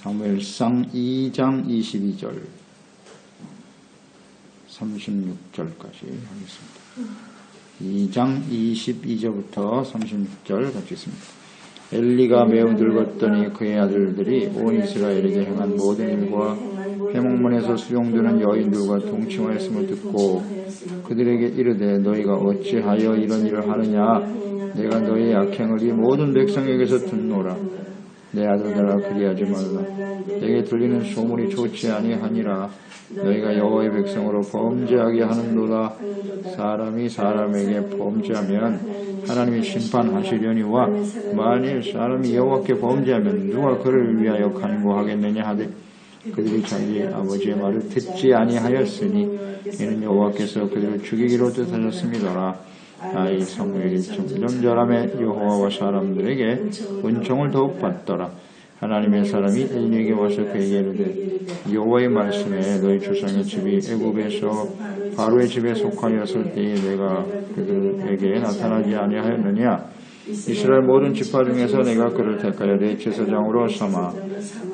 사무엘상 2장 22절 36절까지 하겠습니다. 2장 22절부터 36절 같이 있습니다. 엘리가 매우 늙었더니 그의 아들들이 온 이스라엘에게 행한 모든 일과 회목문에서 수용되는 여인들과 동침하였음을 듣고 그들에게 이르되 너희가 어찌하여 이런 일을 하느냐 내가 너희의 악행을 이 모든 백성에게서 듣노라. 내 아들들아 그리하지 말라. 내게 들리는 소문이 좋지 아니하니라. 너희가 여호와의 백성으로 범죄하게 하는도다. 사람이 사람에게 범죄하면 하나님이 심판하시려니와 만일 사람이 여호와께 범죄하면 누가 그를 위하여 간구하겠느냐 하되 그들이 자기 아버지의 말을 듣지 아니하였으니 이는 여호와께서 그들을 죽이기로 뜻하셨습니다. 이 사무엘이 점점 자라매 여호와와 사람들에게 은총을 더욱 받더라. 하나님의 사람이 엘리에게 와서 그에게 이르되 여호와의 말씀에 너희 조상의 집이 애굽에서 바로의 집에 속하였을 때에 내가 그들에게 나타나지 아니하였느냐. 이스라엘 모든 지파 중에서 내가 그를 택하여 내 제사장으로 삼아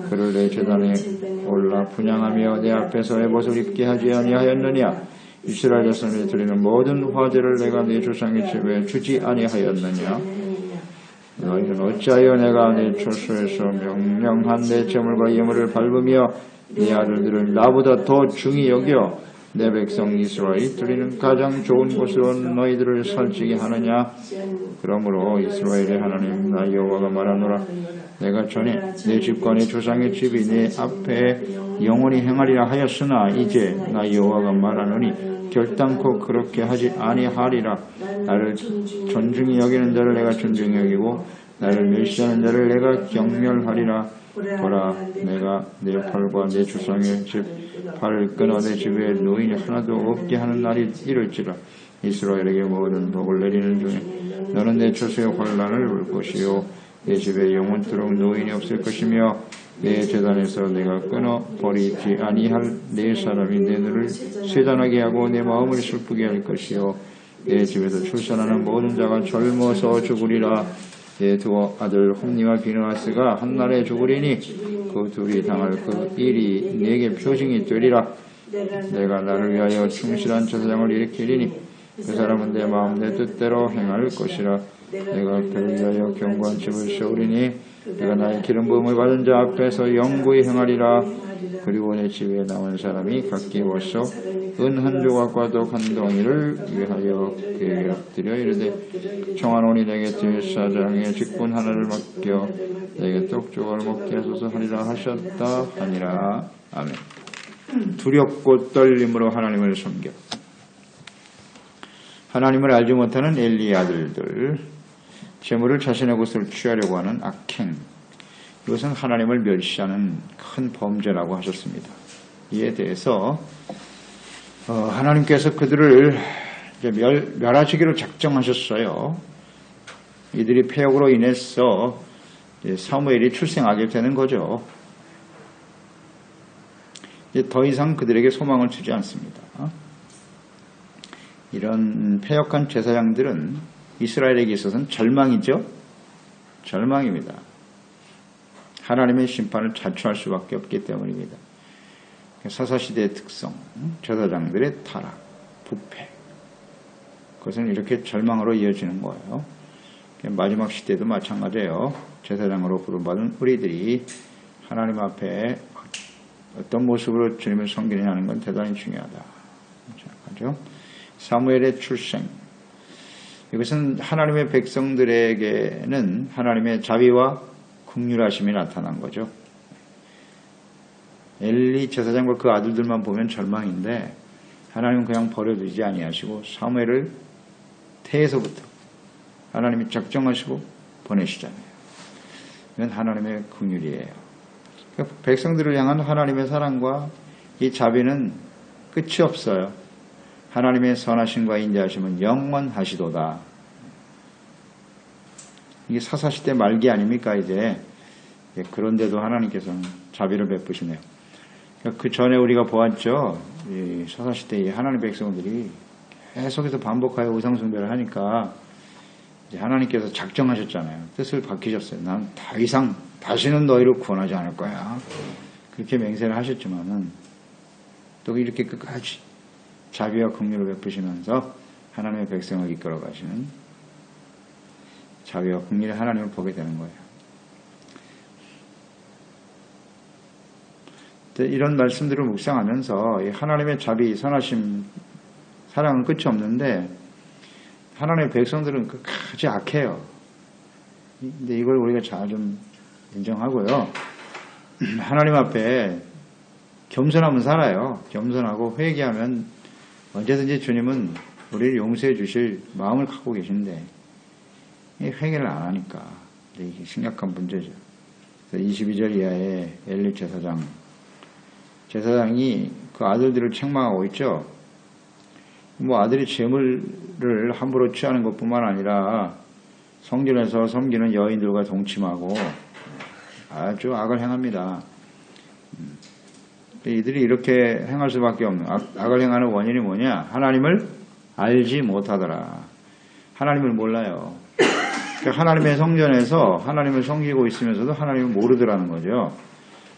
그를 내 제단에 올라 분향하며 내 앞에서 에봇을 입게 하지 아니하였느냐. 이스라엘 자손이 드리는 모든 화제를 내가 내 조상의 집에 주지 아니하였느냐. 너희는 어찌하여 내가 내 초소에서 명령한 내 제물과 예물을 밟으며 내 아들들을 나보다 더 중히 여겨 내 백성 이스라엘이 드리는 가장 좋은 곳으로 너희들을 살찌게 하느냐. 그러므로 이스라엘의 하나님 나 여호와가 말하노라. 내가 전에 내 집과 내 조상의 집이 내 앞에 영원히 행하리라 하였으나 이제 나 여호와가 말하노니 결단코 그렇게 하지 아니하리라. 나를 존중히 여기는 자를 내가 존중히 여기고 나를 멸시하는 자를 내가 경멸하리라. 보라 내가 내 팔과 내 조상의 집 팔을 끊어 내 집에 노인이 하나도 없게 하는 날이 이를지라. 이스라엘에게 모든 복을 내리는 중에 너는 내 초소의 환난을 볼 것이요 내 집에 영원토록 노인이 없을 것이며 내 제단에서 내가 끊어 버리지 아니할 내 사람이 내 눈을 쇠잔하게 하고 내 마음을 슬프게 할 것이요 내 집에서 출산하는 모든 자가 젊어서 죽으리라. 내 두 아들 홈니와 비느하스가 한날에 죽으리니 그 둘이 당할 그 일이 내게 표징이 되리라. 내가 나를 위하여 충실한 제사장을 일으키리니 그 사람은 내 마음 내 뜻대로 행할 것이라. 내가 그를 위하여 견고한 집을 세우리니 내가 나의 기름 부음을 받은 자 앞에서 영구히 행하리라. 그리고 내 집에 남은 사람이 각기 벌써 은 한 조각과 독 한 덩이를 위하여 그에게 엎드려 이르되 청하노니 내게 제사장의 직분 하나를 맡겨 내게 떡 조각을 먹게 하소서 하리라 하셨다 하니라. 아멘. 두렵고 떨림으로 하나님을 섬겨. 하나님을 알지 못하는 엘리의 아들들, 재물을 자신의 것을 취하려고 하는 악행, 이것은 하나님을 멸시하는 큰 범죄라고 하셨습니다. 이에 대해서 하나님께서 그들을 이제 멸하시기로 작정하셨어요. 이들이 패역으로 인해서 사무엘이 출생하게 되는 거죠. 이제 더 이상 그들에게 소망을 주지 않습니다. 이런 패역한 제사장들은 이스라엘에게 있어서는 절망이죠. 절망입니다. 하나님의 심판을 자초할 수밖에 없기 때문입니다. 사사시대의 특성, 제사장들의 타락, 부패, 그것은 이렇게 절망으로 이어지는 거예요. 마지막 시대도 마찬가지예요. 제사장으로 부름받은 우리들이 하나님 앞에 어떤 모습으로 주님을 섬기느냐 하는 건 대단히 중요하다. 그렇죠? 사무엘의 출생, 이것은 하나님의 백성들에게는 하나님의 자비와 긍휼하심이 나타난 거죠. 엘리 제사장과 그 아들들만 보면 절망인데 하나님은 그냥 버려두지 아니하시고 사무엘을 태에서부터 하나님이 작정하시고 보내시잖아요. 이건 하나님의 긍휼이에요. 그러니까 백성들을 향한 하나님의 사랑과 이 자비는 끝이 없어요. 하나님의 선하심과 인자하심은 영원하시도다. 이게 사사시대 말기 아닙니까 이제. 그런데도 하나님께서는 자비를 베푸시네요. 그 전에 우리가 보았죠. 이 사사시대의 하나님 백성들이 계속해서 반복하여 우상숭배를 하니까 이제 하나님께서 작정하셨잖아요. 뜻을 밝히셨어요. 난 더 이상 다시는 너희를 구원하지 않을 거야. 그렇게 맹세를 하셨지만은 또 이렇게 끝까지 자비와 긍휼을 베푸시면서 하나님의 백성을 이끌어 가시는 자비와 긍휼의 하나님을 보게 되는 거예요. 이런 말씀들을 묵상하면서 하나님의 자비, 선하심, 사랑은 끝이 없는데 하나님의 백성들은 끝까지 악해요. 근데 이걸 우리가 잘 좀 인정하고요. 하나님 앞에 겸손하면 살아요. 겸손하고 회개하면 언제든지 주님은 우리를 용서해 주실 마음을 갖고 계신데 회개를 안 하니까 이게 심각한 문제죠. 22절 이하에 엘리 제사장이 그 아들들을 책망하고 있죠. 뭐 아들이 재물을 함부로 취하는 것뿐만 아니라 성전에서 섬기는 여인들과 동침하고 아주 악을 행합니다. 이들이 이렇게 행할 수밖에 없는 악을 행하는 원인이 뭐냐? 하나님을 알지 못하더라. 하나님을 몰라요. 그러니까 하나님의 성전에서 하나님을 섬기고 있으면서도 하나님을 모르더라는 거죠.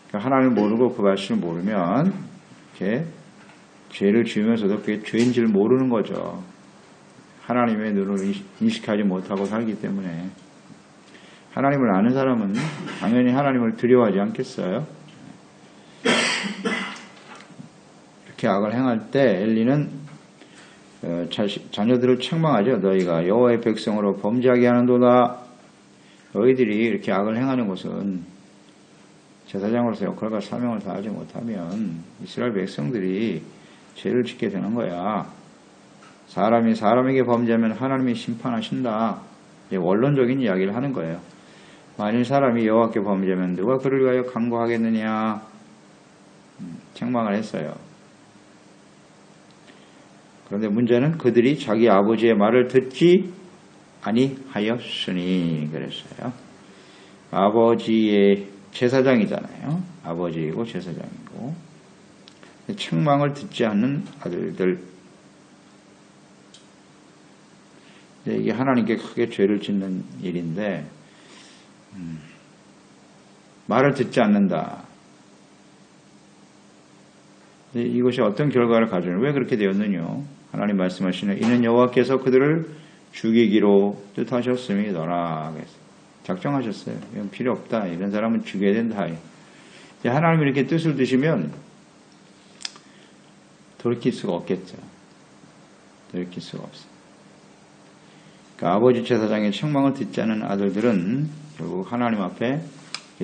그러니까 하나님을 모르고 그 말씀을 모르면 이렇게 죄를 지으면서도 그게 죄인 줄 모르는 거죠. 하나님의 눈을 인식하지 못하고 살기 때문에. 하나님을 아는 사람은 당연히 하나님을 두려워하지 않겠어요? 이렇게 악을 행할 때 엘리는 자녀들을 책망하죠. 너희가 여호와의 백성으로 범죄하게 하는도다. 너희들이 이렇게 악을 행하는 것은 제사장으로서 역할과 사명을 다하지 못하면 이스라엘 백성들이 죄를 짓게 되는 거야. 사람이 사람에게 범죄하면 하나님이 심판하신다. 원론적인 이야기를 하는 거예요. 만일 사람이 여호와께 범죄하면 누가 그를 위하여 강구하겠느냐. 책망을 했어요. 그런데 문제는 그들이 자기 아버지의 말을 듣지 아니하였으니 그랬어요. 아버지의 제사장이잖아요. 아버지이고 제사장이고 책망을 듣지 않는 아들들. 이게 하나님께 크게 죄를 짓는 일인데 말을 듣지 않는다. 이것이 어떤 결과를 가져오는 왜 그렇게 되었느냐. 하나님 말씀하시는 이는 여호와께서 그들을 죽이기로 뜻하셨음이더라. 작정하셨어요. 이건 필요 없다. 이런 사람은 죽여야 된다. 하나님이 이렇게 뜻을 두시면 돌이킬 수가 없겠죠. 돌이킬 수가 없어요. 그러니까 아버지 제사장의 책망을 듣지 않은 아들들은 결국 하나님 앞에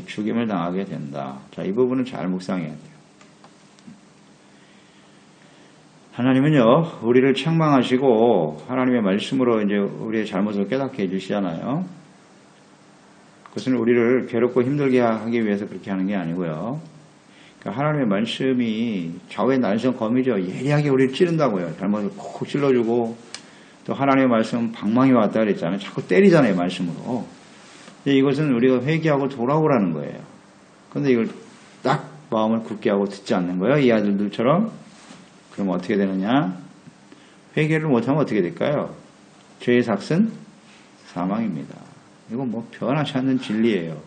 죽임을 당하게 된다. 자, 이 부분은 잘 묵상해야 돼요. 하나님은요, 우리를 책망하시고 하나님의 말씀으로 이제 우리의 잘못을 깨닫게 해주시잖아요. 그것은 우리를 괴롭고 힘들게 하기 위해서 그렇게 하는 게 아니고요. 그러니까 하나님의 말씀이 좌우의 날선 검이죠. 예리하게 우리를 찌른다고요. 잘못을 콕 찔러주고 또 하나님의 말씀은 방망이 왔다 그랬잖아요. 자꾸 때리잖아요, 말씀으로. 근데 이것은 우리가 회개하고 돌아오라는 거예요. 그런데 이걸 딱 마음을 굳게 하고 듣지 않는 거예요. 이 아들들처럼. 그럼 어떻게 되느냐? 회개를 못하면 어떻게 될까요? 죄의 삭은 사망입니다. 이건 뭐 변하지 않는 진리예요.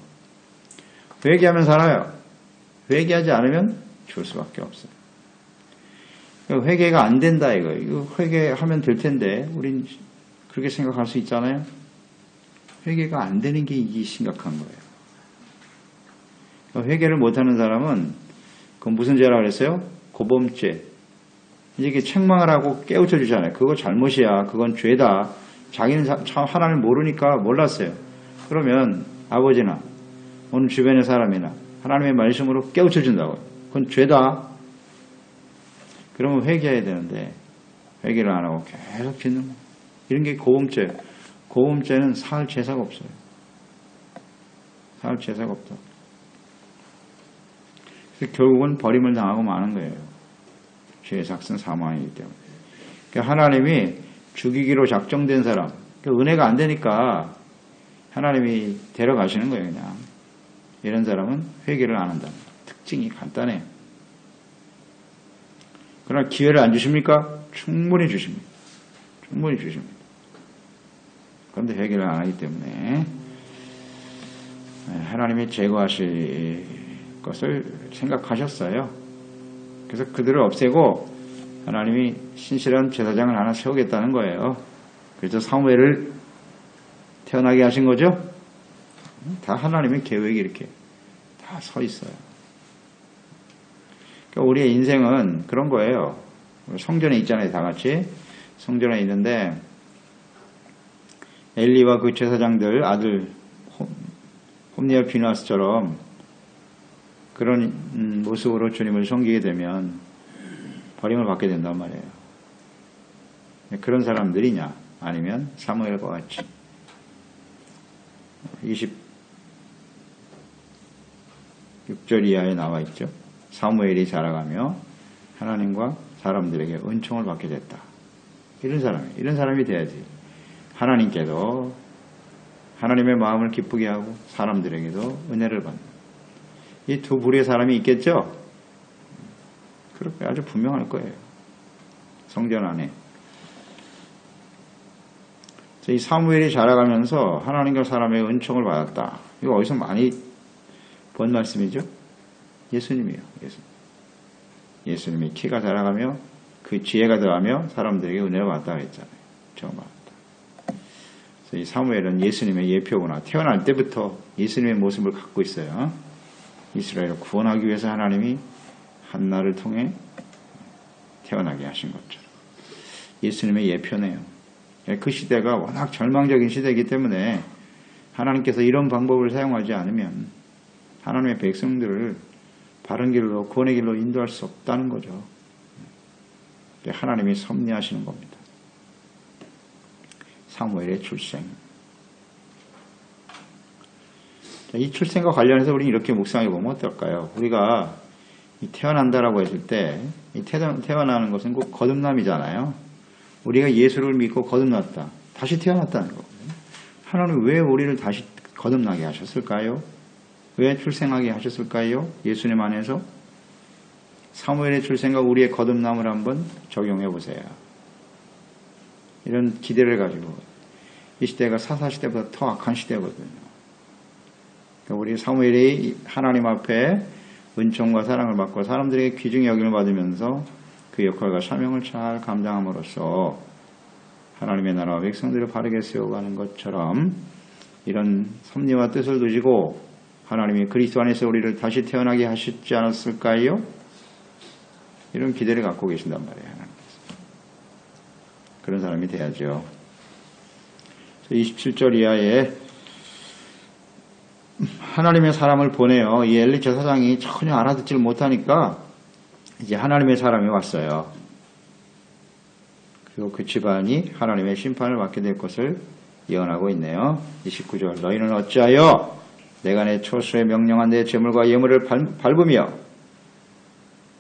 회개하면 살아요. 회개하지 않으면 죽을 수밖에 없어요. 회개가 안 된다 이거예요. 이거 회개하면 될 텐데 우린 그렇게 생각할 수 있잖아요. 회개가 안 되는 게 이게 심각한 거예요. 회개를 못하는 사람은 그건 무슨 죄라고 그랬어요? 고범죄. 이게 책망을 하고 깨우쳐 주잖아요. 그거 잘못이야. 그건 죄다. 자기는 참 하나님을 모르니까 몰랐어요. 그러면 아버지나 오늘 주변의 사람이나 하나님의 말씀으로 깨우쳐 준다고요. 그건 죄다. 그러면 회개해야 되는데 회개를 안 하고 계속 짓는 거예요. 이런 게 고범죄. 고범죄는 사할 제사가 없어요. 사할 제사가 없다. 그래서 결국은 버림을 당하고 마는 거예요. 죄의 삭은 사망이기 때문에. 그러니까 하나님이 죽이기로 작정된 사람, 그러니까 은혜가 안 되니까 하나님이 데려가시는 거예요, 그냥. 이런 사람은 회개를 안 한다. 특징이 간단해요. 그러나 기회를 안 주십니까? 충분히 주십니다. 충분히 주십니다. 그런데 회개를 안 하기 때문에 하나님이 제거하실 것을 생각하셨어요. 그래서 그들을 없애고 하나님이 신실한 제사장을 하나 세우겠다는 거예요. 그래서 사무엘을 태어나게 하신 거죠. 다 하나님의 계획이 이렇게 다 서 있어요. 그러니까 우리의 인생은 그런 거예요. 성전에 있잖아요. 다 같이 성전에 있는데 엘리와 그 제사장들 아들 홈니와 비누아스처럼 그런 모습으로 주님을 섬기게 되면 버림을 받게 된단 말이에요. 그런 사람들이냐 아니면 사무엘과 같이 26절 이하에 나와 있죠. 사무엘이 자라가며 하나님과 사람들에게 은총을 받게 됐다. 이런 사람이 돼야지. 하나님께도 하나님의 마음을 기쁘게 하고 사람들에게도 은혜를 받는 이 두 부류의 사람이 있겠죠? 그렇게 아주 분명할 거예요. 성전 안에. 이 사무엘이 자라가면서 하나님과 사람의 은총을 받았다. 이거 어디서 많이 본 말씀이죠? 예수님이에요. 예수님이 키가 자라가며 그 지혜가 더하며 사람들에게 은혜를 받았다 그랬잖아요. 처음 받았다. 그래서 이 사무엘은 예수님의 예표구나. 태어날 때부터 예수님의 모습을 갖고 있어요. 이스라엘을 구원하기 위해서 하나님이 한나를 통해 태어나게 하신 것처럼. 예수님의 예표네요. 그 시대가 워낙 절망적인 시대이기 때문에 하나님께서 이런 방법을 사용하지 않으면 하나님의 백성들을 바른 길로 구원의 길로 인도할 수 없다는 거죠. 하나님이 섭리하시는 겁니다. 사무엘의 출생. 이 출생과 관련해서 우리는 이렇게 묵상해 보면 어떨까요? 우리가 태어난다라고 했을 때 이 태어나는 것은 꼭 거듭남이잖아요. 우리가 예수를 믿고 거듭났다. 다시 태어났다는 거거든요. 하나님 왜 우리를 다시 거듭나게 하셨을까요? 왜 출생하게 하셨을까요? 예수님 안에서 사무엘의 출생과 우리의 거듭남을 한번 적용해 보세요. 이런 기대를 가지고 이 시대가 사사시대보다 더 악한 시대거든요. 그러니까 우리 사무엘이 하나님 앞에 은총과 사랑을 받고 사람들에게 귀중히 여김을 받으면서 그 역할과 사명을 잘 감당함으로써 하나님의 나라와 백성들을 바르게 세워가는 것처럼 이런 섭리와 뜻을 두시고 하나님이 그리스도 안에서 우리를 다시 태어나게 하셨지 않았을까요? 이런 기대를 갖고 계신단 말이에요. 하나님께서. 그런 사람이 돼야죠. 27절 이하에 하나님의 사람을 보내요. 이 엘리 제사장이 전혀 알아듣지를 못하니까 이제 하나님의 사람이 왔어요. 그리고 그 집안이 하나님의 심판을 받게 될 것을 예언하고 있네요. 29절 너희는 어찌하여 내가 내 초수에 명령한 내 재물과 예물을 밟으며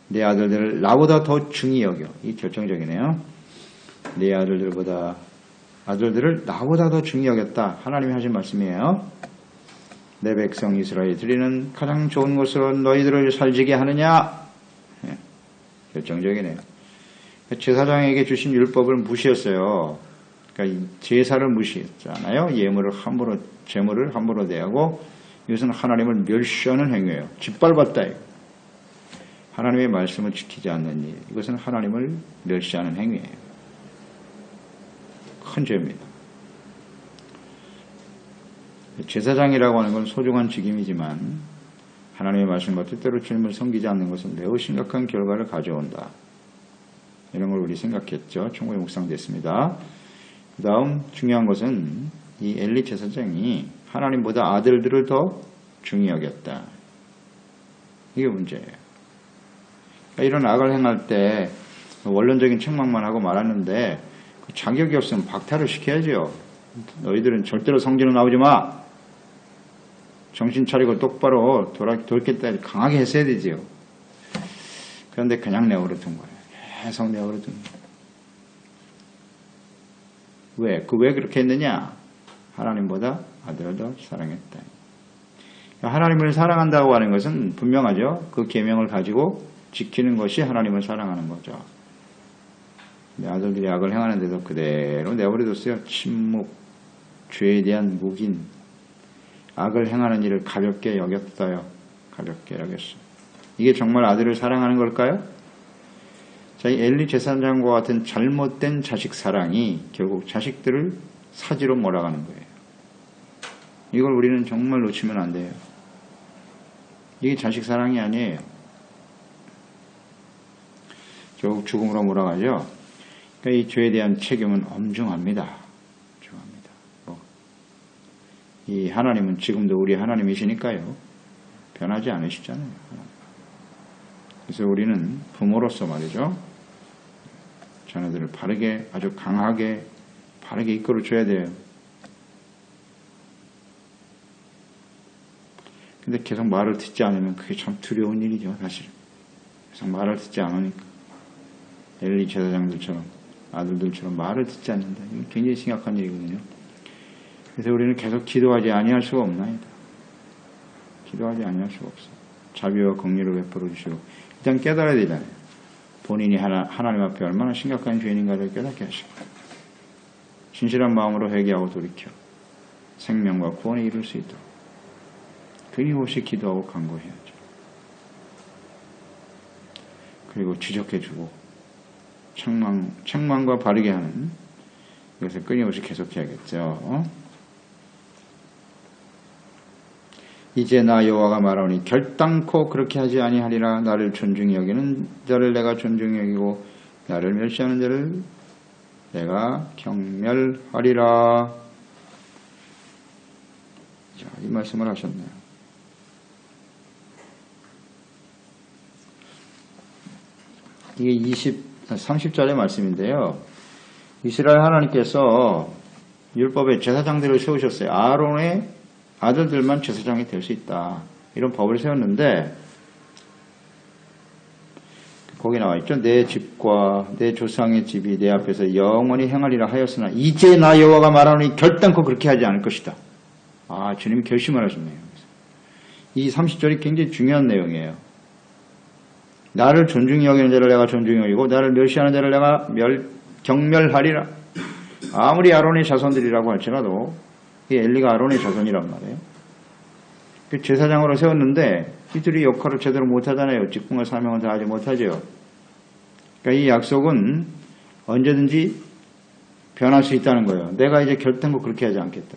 내 아들들을 나보다 더 중히 여겨. 이 결정적이네요. 내 아들들을 나보다 더 중히 여겼다. 하나님이 하신 말씀이에요. 내 백성 이스라엘이 드리는 가장 좋은 것으로 너희들을 살지게 하느냐? 네, 결정적이네요. 제사장에게 주신 율법을 무시했어요. 그러니까 제사를 무시했잖아요. 재물을 함부로 대하고 이것은 하나님을 멸시하는 행위예요. 짓밟았다. 하나님의 말씀을 지키지 않는 일. 이것은 하나님을 멸시하는 행위예요. 큰 죄입니다. 제사장이라고 하는 건 소중한 직임이지만 하나님의 말씀과 뜻대로 주님을 섬기지 않는 것은 매우 심각한 결과를 가져온다. 이런 걸 우리 생각했죠. 충분히 묵상됐습니다. 그 다음 중요한 것은 이 엘리 제사장이 하나님보다 아들들을 더 중히 여겼다. 이게 문제예요. 그러니까 이런 악을 행할 때 원론적인 책망만 하고 말았는데 자격이 없으면 박탈을 시켜야죠. 너희들은 절대로 성전에 나오지 마. 정신 차리고 똑바로 돌겠다 강하게 했어야 되지요. 그런데 그냥 내버려 둔 거예요. 계속 내버려 둔 거예요. 왜 그렇게 했느냐? 하나님보다 아들을 더 사랑했다. 하나님을 사랑한다고 하는 것은 분명하죠. 그 계명을 가지고 지키는 것이 하나님을 사랑하는 거죠. 내 아들들이 악을 행하는데도 그대로 내버려뒀어요. 침묵, 죄에 대한 묵인. 악을 행하는 일을 가볍게 여겼어요. 가볍게 여겼어요. 이게 정말 아들을 사랑하는 걸까요? 자, 이 엘리 제사장과 같은 잘못된 자식 사랑이 결국 자식들을 사지로 몰아가는 거예요. 이걸 우리는 정말 놓치면 안 돼요. 이게 자식 사랑이 아니에요. 결국 죽음으로 몰아가죠. 그러니까 이 죄에 대한 책임은 엄중합니다. 이 하나님은 지금도 우리 하나님이시니까요. 변하지 않으시잖아요. 그래서 우리는 부모로서 말이죠. 자녀들을 바르게, 아주 강하게, 바르게 이끌어줘야 돼요. 근데 계속 말을 듣지 않으면 그게 참 두려운 일이죠, 사실. 계속 말을 듣지 않으니까. 엘리 제사장들처럼, 아들들처럼 말을 듣지 않는다. 이게 굉장히 심각한 일이거든요. 그래서 우리는 계속 기도하지 아니할 수가 없나이다. 기도하지 아니할 수가 없어. 자비와 긍휼을 베풀어 주시고 일단 깨달아야 되잖아요. 본인이 하나님 앞에 얼마나 심각한 죄인인가를 깨닫게 하시고 진실한 마음으로 회개하고 돌이켜 생명과 구원에 이룰 수 있도록 끊임없이 기도하고 간구해야죠. 그리고 지적해주고 책망과 바르게 하는 이것을 끊임없이 계속해야겠죠. 이제 나 여호와가 말하오니 결단코 그렇게 하지 아니하리라. 나를 존중히 여기는 자를 내가 존중히 여기고 나를 멸시하는 자를 내가 경멸하리라. 자, 이 말씀을 하셨네요. 이게 30절의 말씀인데요. 이스라엘 하나님께서 율법에 제사장들을 세우셨어요. 아론의 아들들만 제사장이 될 수 있다. 이런 법을 세웠는데 거기 나와 있죠. 내 집과 내 조상의 집이 내 앞에서 영원히 행하리라 하였으나 이제 나 여호와가 말하노니 결단코 그렇게 하지 않을 것이다. 아, 주님이 결심을 하셨네요. 이 30절이 굉장히 중요한 내용이에요. 나를 존중히 여기는 자를 내가 존중히 여기고 나를 멸시하는 자를 내가 경멸하리라. 아무리 아론의 자손들이라고 할지라도 이 엘리가 아론의 자손이란 말이에요. 제사장으로 세웠는데 이들이 역할을 제대로 못하잖아요. 직분과 사명을 다하지 못하죠. 그러니까 이 약속은 언제든지 변할 수 있다는 거예요. 내가 이제 결단코 그렇게 하지 않겠다.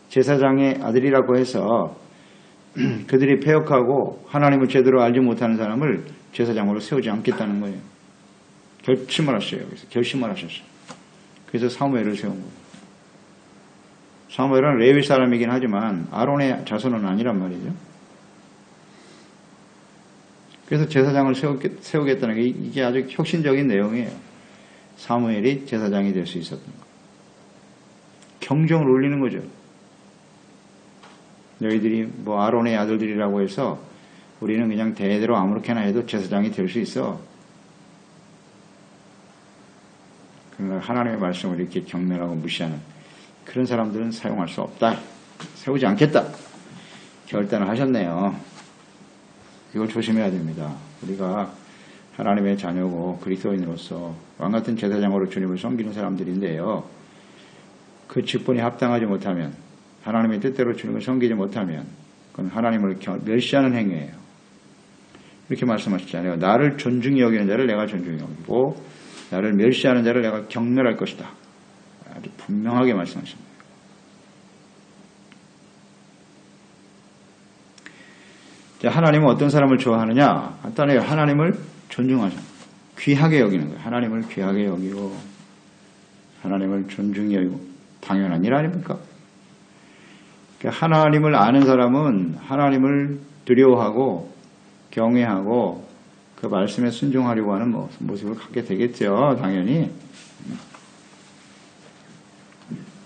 제사장의 아들이라고 해서 그들이 패역하고 하나님을 제대로 알지 못하는 사람을 제사장으로 세우지 않겠다는 거예요. 결심을 하셨어요. 그래서 결심을 하셨어요. 그래서 사무엘을 세운 거예요. 사무엘은 레위 사람이긴 하지만 아론의 자손은 아니란 말이죠. 그래서 제사장을 세우겠다는 게 이게 아주 혁신적인 내용이에요. 사무엘이 제사장이 될 수 있었던 거. 경종을 울리는 거죠. 너희들이 뭐 아론의 아들들이라고 해서 우리는 그냥 대대로 아무렇게나 해도 제사장이 될 수 있어. 그러나 하나님의 말씀을 이렇게 경멸하고 무시하는 그런 사람들은 사용할 수 없다. 세우지 않겠다. 결단을 하셨네요. 이걸 조심해야 됩니다. 우리가 하나님의 자녀고 그리스도인으로서 왕같은 제사장으로 주님을 섬기는 사람들인데요. 그 직분이 합당하지 못하면 하나님의 뜻대로 주님을 섬기지 못하면 그건 하나님을 멸시하는 행위예요. 이렇게 말씀하셨잖아요. 나를 존중히 여기는 자를 내가 존중히 여기고 나를 멸시하는 자를 내가 경멸할 것이다. 아주 분명하게 말씀하십니다. 하나님은 어떤 사람을 좋아하느냐? 간단해요. 하나님을 존중하죠. 귀하게 여기는 거예요. 하나님을 귀하게 여기고 하나님을 존중히 여기고 당연한 일 아닙니까? 하나님을 아는 사람은 하나님을 두려워하고 경외하고 그 말씀에 순종하려고 하는 모습을 갖게 되겠죠. 당연히.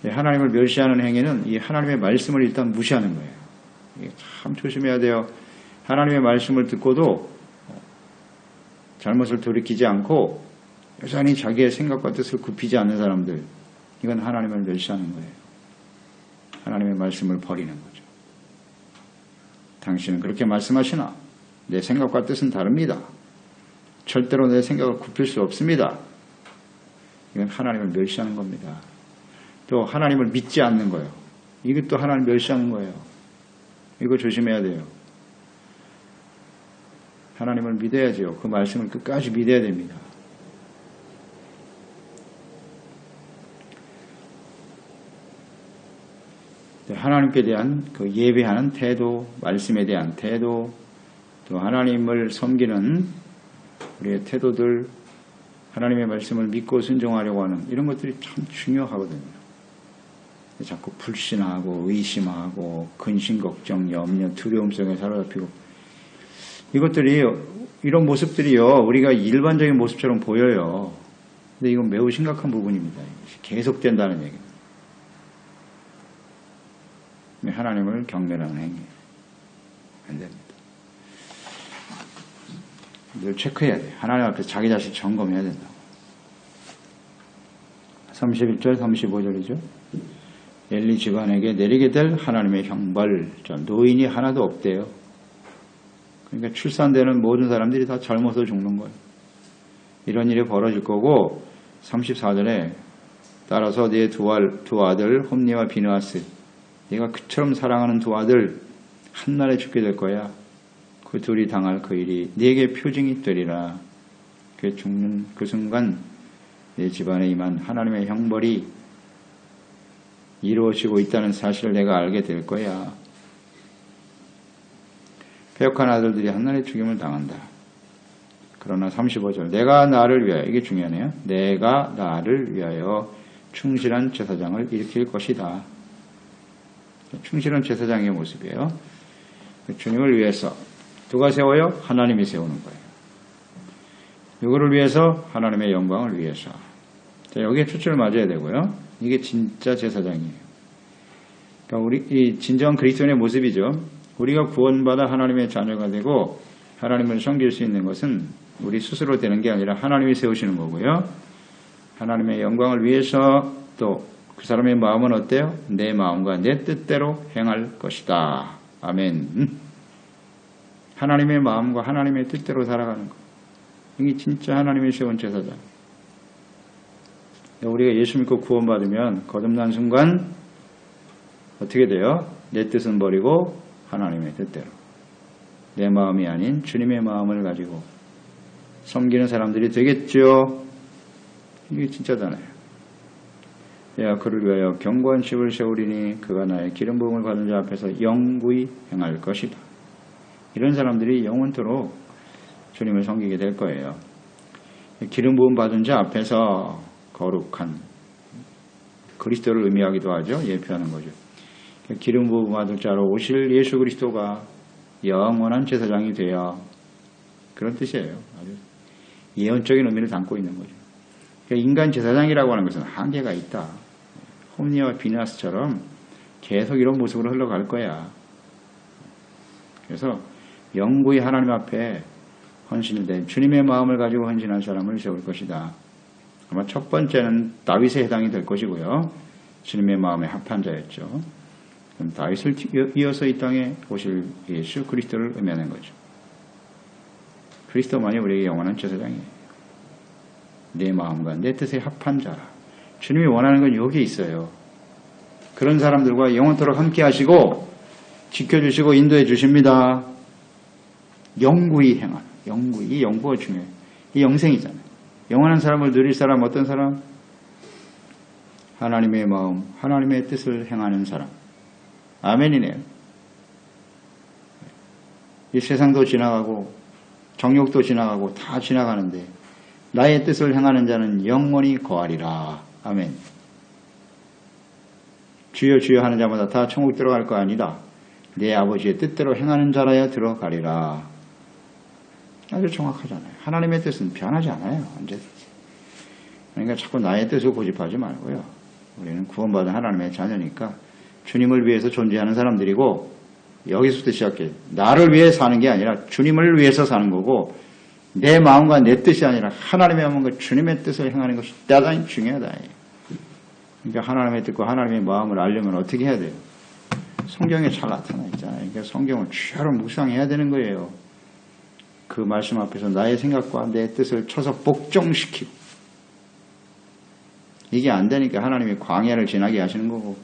하나님을 멸시하는 행위는 이 하나님의 말씀을 일단 무시하는 거예요. 이게 참 조심해야 돼요. 하나님의 말씀을 듣고도 잘못을 돌이키지 않고 여전히 자기의 생각과 뜻을 굽히지 않는 사람들, 이건 하나님을 멸시하는 거예요. 하나님의 말씀을 버리는 거죠. 당신은 그렇게 말씀하시나? 내 생각과 뜻은 다릅니다. 절대로 내 생각을 굽힐 수 없습니다. 이건 하나님을 멸시하는 겁니다. 또 하나님을 믿지 않는 거예요. 이것도 하나님을 멸시하는 거예요. 이거 조심해야 돼요. 하나님을 믿어야죠. 그 말씀을 끝까지 믿어야 됩니다. 하나님께 대한 그 예배하는 태도, 말씀에 대한 태도, 또 하나님을 섬기는 우리의 태도들, 하나님의 말씀을 믿고 순종하려고 하는 이런 것들이 참 중요하거든요. 자꾸 불신하고 의심하고 근심, 걱정, 염려, 두려움 속에 사로잡히고 이것들이 이런 모습들이요 우리가 일반적인 모습처럼 보여요. 근데 이건 매우 심각한 부분입니다. 계속된다는 얘기입니다. 하나님을 경멸하는 행위 안 됩니다. 늘 체크해야 돼요. 하나님 앞에서 자기 자신 점검해야 된다고. 31절 35절이죠. 엘리 집안에게 내리게 될 하나님의 형벌. 노인이 하나도 없대요. 그러니까 출산되는 모든 사람들이 다 젊어서 죽는 거예요. 이런 일이 벌어질 거고 34절에 따라서 네 두 아들 홈니와 비느하스 네가 그처럼 사랑하는 두 아들 한날에 죽게 될 거야. 그 둘이 당할 그 일이 네게 표징이 되리라. 그 죽는 그 순간 내 집안에 임한 하나님의 형벌이 이루어지고 있다는 사실을 내가 알게 될 거야. 패역한 아들들이 한날에 죽임을 당한다. 그러나 35절 내가 나를 위하여 이게 중요하네요. 내가 나를 위하여 충실한 제사장을 일으킬 것이다. 충실한 제사장의 모습이에요. 주님을 위해서 누가 세워요? 하나님이 세우는 거예요. 누구를 위해서? 하나님의 영광을 위해서. 자, 여기에 초점을 맞아야 되고요. 이게 진짜 제사장이에요. 그러니까 우리 이 진정한 그리스도인의 모습이죠. 우리가 구원받아 하나님의 자녀가 되고 하나님을 섬길 수 있는 것은 우리 스스로 되는 게 아니라 하나님이 세우시는 거고요. 하나님의 영광을 위해서 또 그 사람의 마음은 어때요? 내 마음과 내 뜻대로 행할 것이다. 아멘. 하나님의 마음과 하나님의 뜻대로 살아가는 것. 이게 진짜 하나님이 세운 제사장. 우리가 예수 믿고 구원받으면 거듭난 순간 어떻게 돼요? 내 뜻은 버리고 하나님의 뜻대로. 내 마음이 아닌 주님의 마음을 가지고 섬기는 사람들이 되겠죠. 이게 진짜잖아요. 내가 그를 위하여 견고한 집을 세우리니 그가 나의 기름 부음을 받은 자 앞에서 영구히 행할 것이다. 이런 사람들이 영원토록 주님을 섬기게 될 거예요. 기름 부음 받은 자 앞에서 거룩한 그리스도를 의미하기도 하죠. 예표하는 거죠. 기름 부음 받을 자로 오실 예수 그리스도가 영원한 제사장이 되어 그런 뜻이에요. 아주 예언적인 의미를 담고 있는 거죠. 그러니까 인간 제사장이라고 하는 것은 한계가 있다. 홈니와 비느하스처럼 계속 이런 모습으로 흘러갈 거야. 그래서 영구히 하나님 앞에 헌신된 주님의 마음을 가지고 헌신한 사람을 세울 것이다. 아마 첫 번째는 다윗에 해당이 될 것이고요. 주님의 마음에 합한 자였죠. 그럼 다윗을 이어서 이 땅에 오실 예수 그리스도를 의미하는 거죠. 그리스도만이 우리에게 영원한 제사장이에요. 내 마음과 내 뜻에 합한 자. 주님이 원하는 건 여기에 있어요. 그런 사람들과 영원토록 함께 하시고 지켜주시고 인도해 주십니다. 영구히 행하는. 영구히. 이 영구가 중요해요. 이 영생이잖아요. 영원한 사람을 누릴 사람 어떤 사람? 하나님의 마음, 하나님의 뜻을 행하는 사람. 아멘이네요. 이 세상도 지나가고 정욕도 지나가고 다 지나가는데 나의 뜻을 행하는 자는 영원히 거하리라. 아멘. 주여 주여 하는 자마다 다 천국 들어갈 거 아니다. 내 아버지의 뜻대로 행하는 자라야 들어가리라. 아주 정확하잖아요. 하나님의 뜻은 변하지 않아요. 언제든지. 그러니까 자꾸 나의 뜻을 고집하지 말고요. 우리는 구원받은 하나님의 자녀니까 주님을 위해서 존재하는 사람들이고 여기서부터 시작해요. 나를 위해 사는 게 아니라 주님을 위해서 사는 거고 내 마음과 내 뜻이 아니라 하나님의 마음과 주님의 뜻을 행하는 것이 대단히 중요하다. 그러니까 하나님의 뜻과 하나님의 마음을 알려면 어떻게 해야 돼요? 성경에 잘 나타나 있잖아요. 그러니까 성경을 주야로 묵상해야 되는 거예요. 그 말씀 앞에서 나의 생각과 내 뜻을 쳐서 복종시키고 이게 안 되니까 하나님이 광야를 지나게 하시는 거고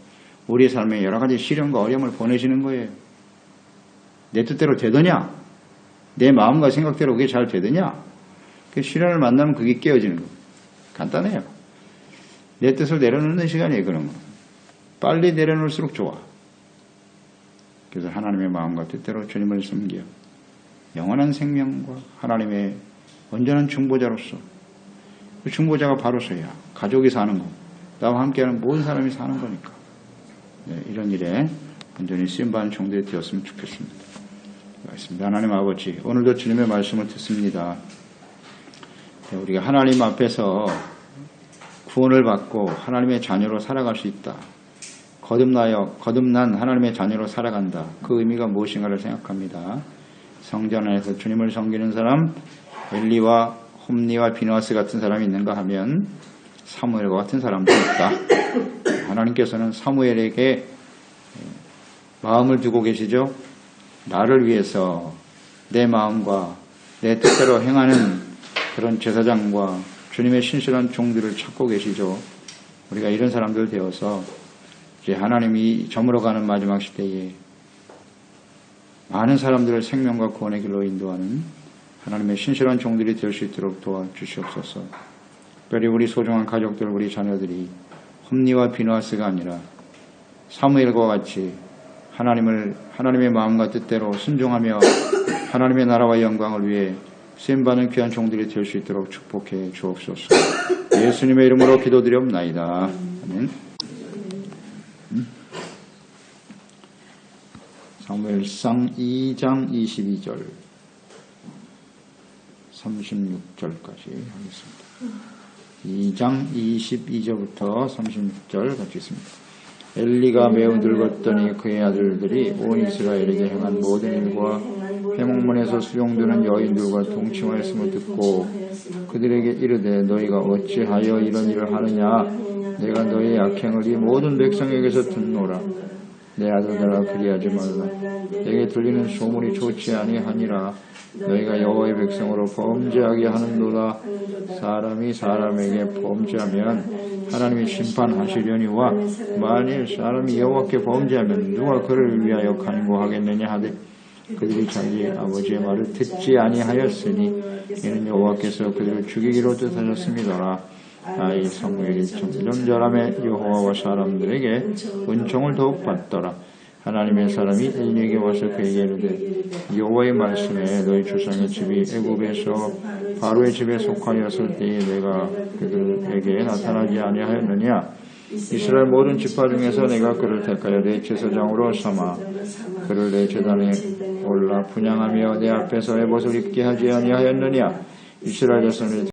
우리의 삶에 여러 가지 시련과 어려움을 보내시는 거예요. 내 뜻대로 되더냐? 내 마음과 생각대로 그게 잘 되더냐? 그 시련을 만나면 그게 깨어지는 거예요. 간단해요. 내 뜻을 내려놓는 시간이에요. 그런 거. 빨리 내려놓을수록 좋아. 그래서 하나님의 마음과 뜻대로 주님을 섬겨 영원한 생명과 하나님의 온전한 중보자로서, 그 중보자가 바로서야 가족이 사는 거, 나와 함께하는 모든 사람이 사는 거니까. 네, 이런 일에 온전히 쓰임받은 종들이 되었으면 좋겠습니다. 말씀입니다. 하나님 아버지, 오늘도 주님의 말씀을 듣습니다. 네, 우리가 하나님 앞에서 구원을 받고 하나님의 자녀로 살아갈 수 있다. 거듭난 하나님의 자녀로 살아간다. 그 의미가 무엇인가를 생각합니다. 성전 안에서 주님을 섬기는 사람, 엘리와 홈리와 비느하스 같은 사람이 있는가 하면 사무엘과 같은 사람도 있다. 하나님께서는 사무엘에게 마음을 두고 계시죠. 나를 위해서 내 마음과 내 뜻대로 행하는 그런 제사장과 주님의 신실한 종들을 찾고 계시죠. 우리가 이런 사람들 되어서 이제 하나님이 저물어가는 마지막 시대에 많은 사람들을 생명과 구원의 길로 인도하는 하나님의 신실한 종들이 될 수 있도록 도와주시옵소서. 특별히 우리 소중한 가족들, 우리 자녀들이 홈리와 비느하스가 아니라 사무엘과 같이 하나님의 마음과 뜻대로 순종하며 하나님의 나라와 영광을 위해 쓰임받는 귀한 종들이 될 수 있도록 축복해 주옵소서. 예수님의 이름으로 기도드리옵나이다. 아멘. 사무엘상 2장 22절 36절까지 하겠습니다. 2장 22절부터 36절 같이 있습니다. 엘리가 매우 늙었더니 그의 아들들이 온 이스라엘에게 행한 모든 일과 회목문에서 수용되는 여인들과 동침하였음을 듣고 그들에게 이르되 너희가 어찌하여 이런 일을 하느냐? 내가 너희의 악행을 이 모든 백성에게서 듣노라. 내 아들들아 그리하지 말라. 내게 들리는 소문이 좋지 아니하니라. 너희가 여호와의 백성으로 범죄하게 하는도다. 사람이 사람에게 범죄하면 하나님이 심판하시려니와 만일 사람이 여호와께 범죄하면 누가 그를 위하여 간구하겠느냐 하되 그들이 자기 아버지의 말을 듣지 아니하였으니 이는 여호와께서 그들을 죽이기로 뜻하셨습니다. 아이 사무엘이 점점 자라매 여호와와 사람들에게 은총을 더욱 받더라. 하나님의 사람이 엘리에게 와서 그에게 이르되 여호와의 말씀에 너희 조상의 집이 애굽에서 바로의 집에 속하였을 때에 내가 그들에게 나타나지 아니하였느냐? 이스라엘 모든 지파 중에서 내가 그를 택하여 내 제사장으로 삼아 그를 내 제단에 올라 분향하며 내 앞에서 에봇을 입게 하지 아니하였느냐? 이스라엘 자손을